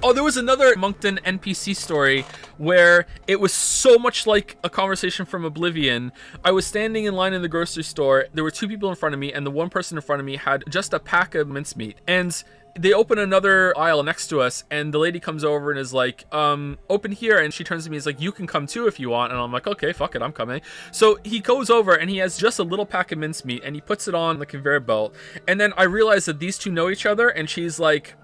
Oh, there was another Moncton NPC story where it was so much like a conversation from Oblivion. I was standing in line in the grocery store. There were two people in front of me, and the one person in front of me had just a pack of mincemeat. And they open another aisle next to us, and the lady comes over and is like, open here. And she turns to me and is like, you can come too if you want. And I'm like, okay, fuck it, I'm coming. So he goes over and he has just a little pack of mincemeat and he puts it on the conveyor belt. And then I realize that these two know each other, and she's like,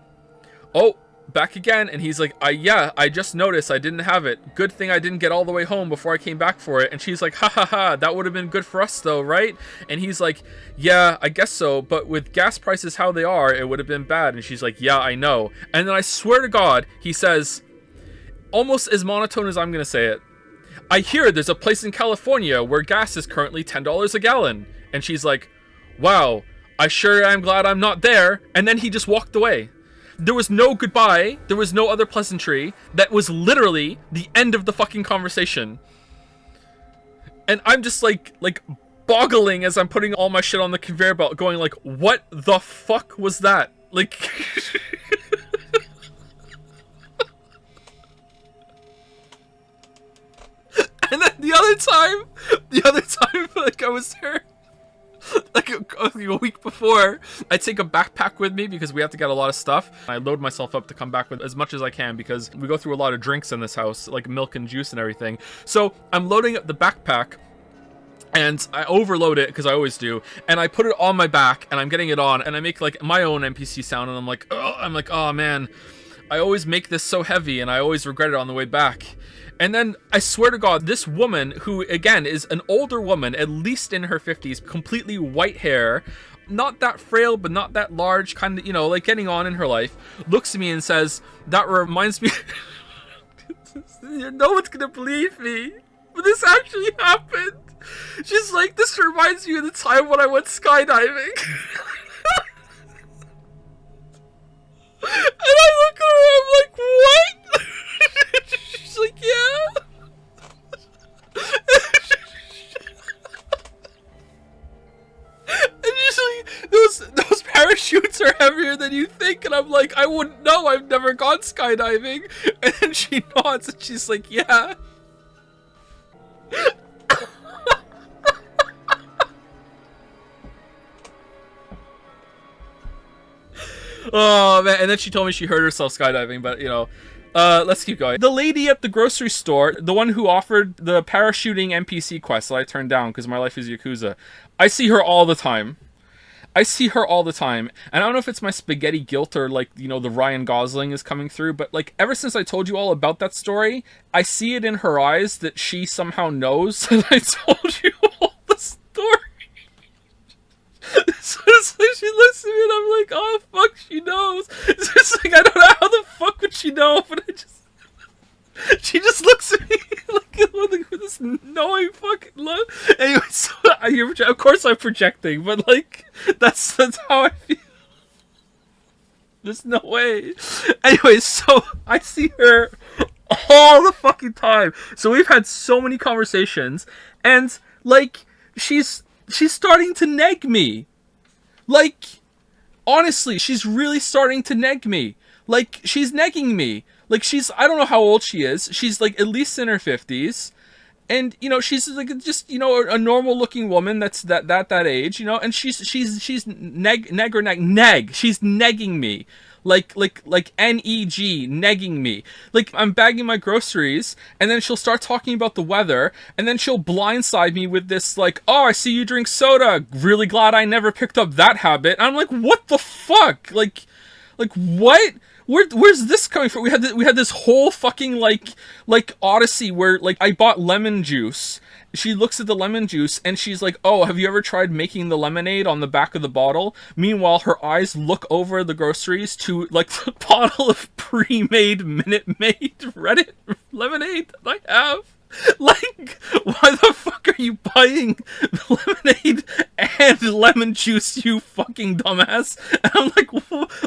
oh, back again. And he's like, yeah, I just noticed I didn't have it. Good thing I didn't get all the way home before I came back for it. And she's like, ha ha ha, that would have been good for us though, right? And he's like, yeah, I guess so, but with gas prices how they are, it would have been bad. And she's like, yeah, I know. And then I swear to God, he says, almost as monotone as I'm gonna say it, I hear there's a place in California where gas is currently $10 a gallon. And she's like, wow, I sure am glad I'm not there. And then he just walked away. There was no goodbye. There was no other pleasantry. That was literally the end of the fucking conversation. And I'm just like boggling as I'm putting all my shit on the conveyor belt, going like, what the fuck was that? Like... And then the other time, like I was there, like a week before, I take a backpack with me because we have to get a lot of stuff. I load myself up to come back with as much as I can because we go through a lot of drinks in this house, like milk and juice and everything. So I'm loading up the backpack and I overload it because I always do. And I put it on my back and I'm getting it on and I make like my own NPC sound and I'm like, oh man, I always make this so heavy and I always regret it on the way back. And then, I swear to God, this woman, who, again, is an older woman, at least in her 50s, completely white hair, not that frail, but not that large, kind of, you know, like getting on in her life, looks at me and says, that reminds me... No one's gonna believe me, but this actually happened. She's like, this reminds me of the time when I went skydiving. And I look at her, I'm like, what? She's like, yeah. And she's like, those parachutes are heavier than you think. And I'm like, I wouldn't know. I've never gone skydiving. And then she nods and she's like, yeah. Oh man, and then she told me she hurt herself skydiving, but you know, let's keep going. The lady at the grocery store, the one who offered the parachuting NPC quest that I turned down because my life is Yakuza, I see her all the time. And I don't know if it's my spaghetti guilt or like, you know, the Ryan Gosling is coming through, but like ever since I told you all about that story, I see it in her eyes that she somehow knows that I told you all the story. So it's like she looks at me and I'm like, oh fuck, she knows. It's just like, I don't know how the fuck would she know, but she just looks at me like with this knowing fucking look. Anyway, so of course I'm projecting, but like that's how I feel. There's no way. Anyway, so I see her all the fucking time. So we've had so many conversations, and like she's starting to neg me. Like, honestly, she's really starting to neg me. Like, she's negging me. Like, I don't know how old she is. She's, like, at least in her 50s. And, you know, she's, like, just, you know, a normal-looking woman that's that age, you know? And she's neg. She's negging me. Like N-E-G, negging me. Like, I'm bagging my groceries, and then she'll start talking about the weather, and then she'll blindside me with this, like, oh, I see you drink soda. Really glad I never picked up that habit. And I'm like, what the fuck? Like, what? Where's this coming from? We had this whole fucking, like odyssey where, like, I bought lemon juice. She looks at the lemon juice and she's like, oh, have you ever tried making the lemonade on the back of the bottle? Meanwhile, her eyes look over the groceries to, like, the bottle of pre-made Minute Maid Reddit lemonade that I have. Like, why the fuck fuck are you buying lemonade and lemon juice, you fucking dumbass? And I'm like,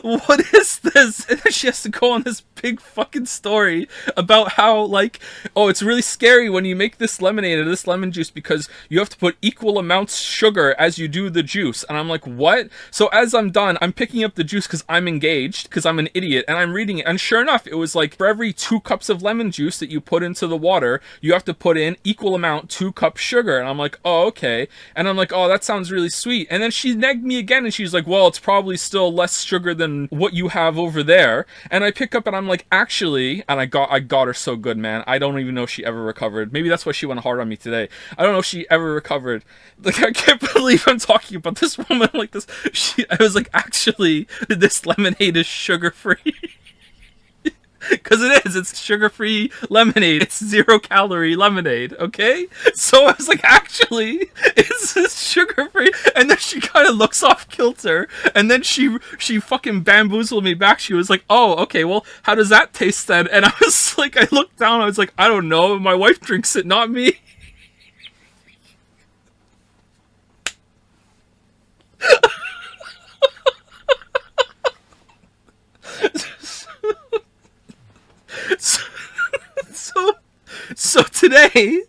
what is this? And then she has to go on this big fucking story about how, like, oh, it's really scary when you make this lemonade or this lemon juice because you have to put equal amounts sugar as you do the juice. And I'm like, what? So as I'm done, I'm picking up the juice because I'm engaged, because I'm an idiot, and I'm reading it. And sure enough, it was like, for every 2 cups of lemon juice that you put into the water, you have to put in equal amount 2 cups sugar. And I'm like, oh, okay. And I'm like, oh, that sounds really sweet. And then she negged me again, and she's like, well, it's probably still less sugar than what you have over there. And I pick up and I'm like, actually, and I got her so good, man. I don't even know if she ever recovered. Maybe that's why she went hard on me today. I don't know if she ever recovered. Like, I can't believe I'm talking about this woman like this. I was like, actually, this lemonade is sugar-free. Because it is. It's sugar-free lemonade. It's 0-calorie lemonade, okay? So I was like, actually, it's sugar-free. And then she kind of looks off kilter. And then she fucking bamboozled me back. She was like, oh, okay, well, how does that taste then? And I was like, I looked down. I was like, I don't know. My wife drinks it, not me. So today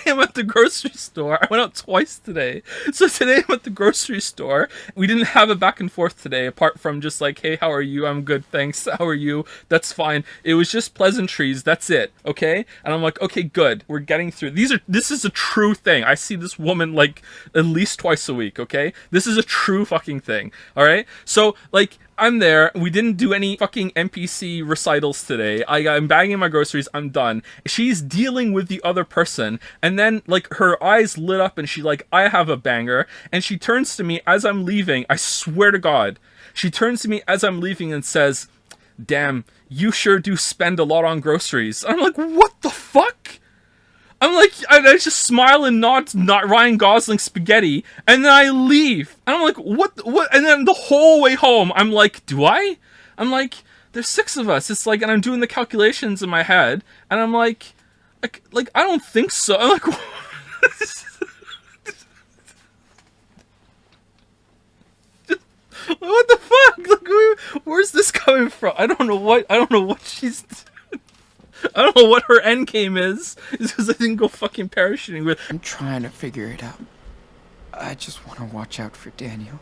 I'm at the grocery store. I went out twice today. So today I'm at the grocery store. We didn't have a back and forth today, apart from just like, hey, how are you? I'm good, thanks. How are you? That's fine. It was just pleasantries. That's it. Okay? And I'm like, okay, good. We're getting through. This is a true thing. I see this woman like at least twice a week, okay? This is a true fucking thing. All right? So like, I'm there. We didn't do any fucking NPC recitals today. I'm bagging my groceries. I'm done. She's dealing with the other person. And then, like, her eyes lit up and she like, I have a banger. And she turns to me as I'm leaving. I swear to God. She turns to me as I'm leaving and says, damn, you sure do spend a lot on groceries. I'm like, what the fuck? I'm like, I just smile and nod, not Ryan Gosling spaghetti, and then I leave. And I'm like, what? And then the whole way home, I'm like, do I? I'm like, there's 6 of us. It's like, and I'm doing the calculations in my head, and I'm like I don't think so. I'm like, what the fuck? Like, where's this coming from? I don't know what she's. I don't know what her end game is. It's because I didn't go fucking parachuting with. I'm trying to figure it out. I just want to watch out for Daniel.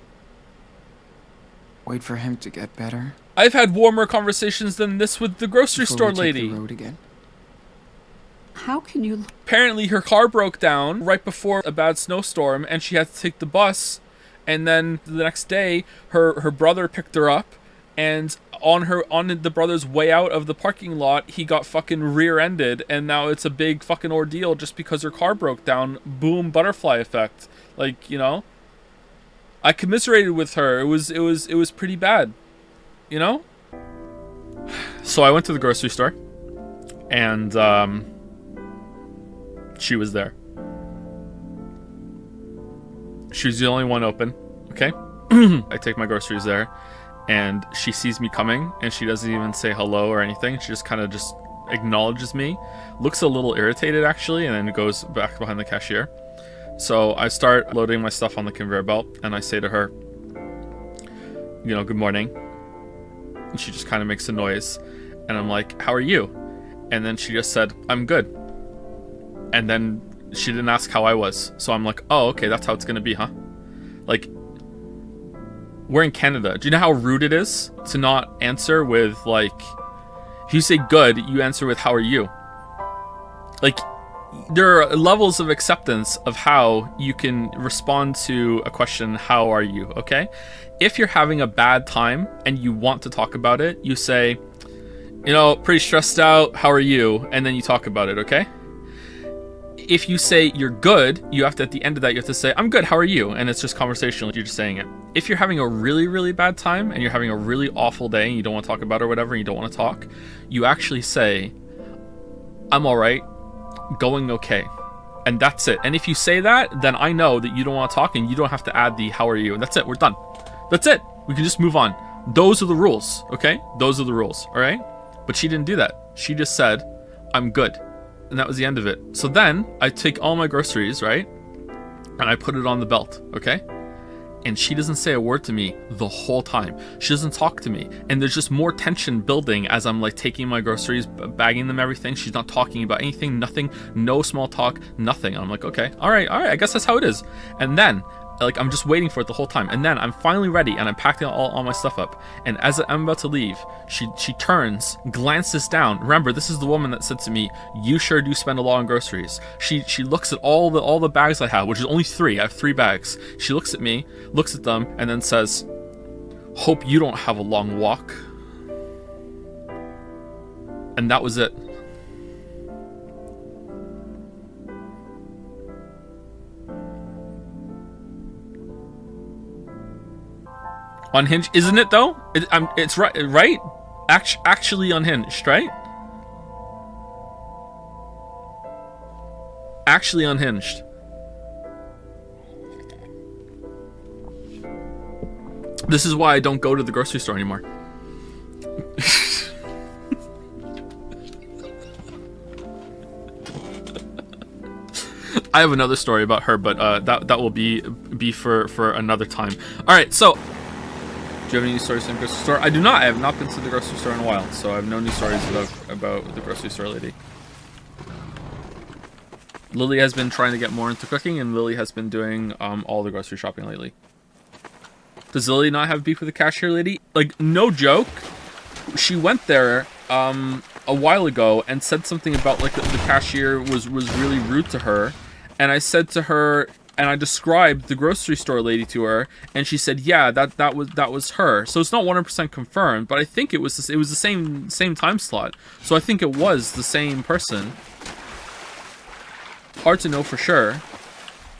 Wait for him to get better. I've had warmer conversations than this with the grocery store lady. The road again. How can you? Apparently her car broke down right before a bad snowstorm and she had to take the bus. And then the next day, her brother picked her up, and on the brother's way out of the parking lot, he got fucking rear-ended, and now it's a big fucking ordeal just because her car broke down. Boom, butterfly effect. Like, you know, I commiserated with her. It was pretty bad, you know. So I went to the grocery store, and she was there. She was the only one open. Okay. I take my groceries there. And she sees me coming, and she doesn't even say hello or anything. She just kind of just acknowledges me, looks a little irritated actually, and then goes back behind the cashier. So I start loading my stuff on the conveyor belt, and I say to her, you know, good morning. And she just kind of makes a noise, and I'm like, how are you? And then she just said, I'm good. And then she didn't ask how I was. So I'm like, oh, okay, that's how it's gonna be, huh? Like, we're in Canada. Do you know how rude it is to not answer with, like, if you say good, you answer with how are you? Like, there are levels of acceptance of how you can respond to a question, how are you, okay? If you're having a bad time and you want to talk about it, you say, you know, pretty stressed out, how are you? And then you talk about it, okay? If you say you're good, you have to, at the end of that, you have to say, I'm good, how are you? And it's just conversational, you're just saying it. If you're having a really, really bad time and you're having a really awful day and you don't want to talk about it or whatever, and you don't want to talk, you actually say, I'm all right, going okay. And that's it. And if you say that, then I know that you don't want to talk and you don't have to add the how are you. And that's it, we're done. That's it. We can just move on. Those are the rules, okay? Those are the rules, all right? But she didn't do that. She just said, I'm good. And that was the end of it. So then I take all my groceries, right? and I put it on the belt, okay? And she doesn't say a word to me the whole time. She doesn't talk to me. And there's just more tension building as I'm like taking my groceries, bagging them, everything. She's not talking about anything, nothing, no small talk, nothing. I'm like, okay, all right, I guess that's how it is. And then, like, I'm just waiting for it the whole time. And then I'm finally ready and I'm packing all my stuff up. And as I'm about to leave, she turns, glances down. Remember, this is the woman that said to me, "You sure do spend a lot on groceries." She looks at all the bags I have, which is only 3. I have 3 bags. She looks at me, looks at them, and then says, "Hope you don't have a long walk." And that was it. Unhinged, isn't it though? It's right? Actually unhinged, right? Actually unhinged. This is why I don't go to the grocery store anymore. I have another story about her, but that will be for another time. All right, so. Do you have any stories in the grocery store? I do not. I have not been to the grocery store in a while, so I have no new stories about the grocery store lady. Lily has been trying to get more into cooking, and Lily has been doing all the grocery shopping lately. Does Lily not have beef with the cashier lady? Like, no joke. She went there a while ago and said something about like the cashier was really rude to her, and I said to her. And I described the grocery store lady to her, and she said, "Yeah, that was her." So it's not 100% confirmed, but I think it was the same time slot. So I think it was the same person. Hard to know for sure.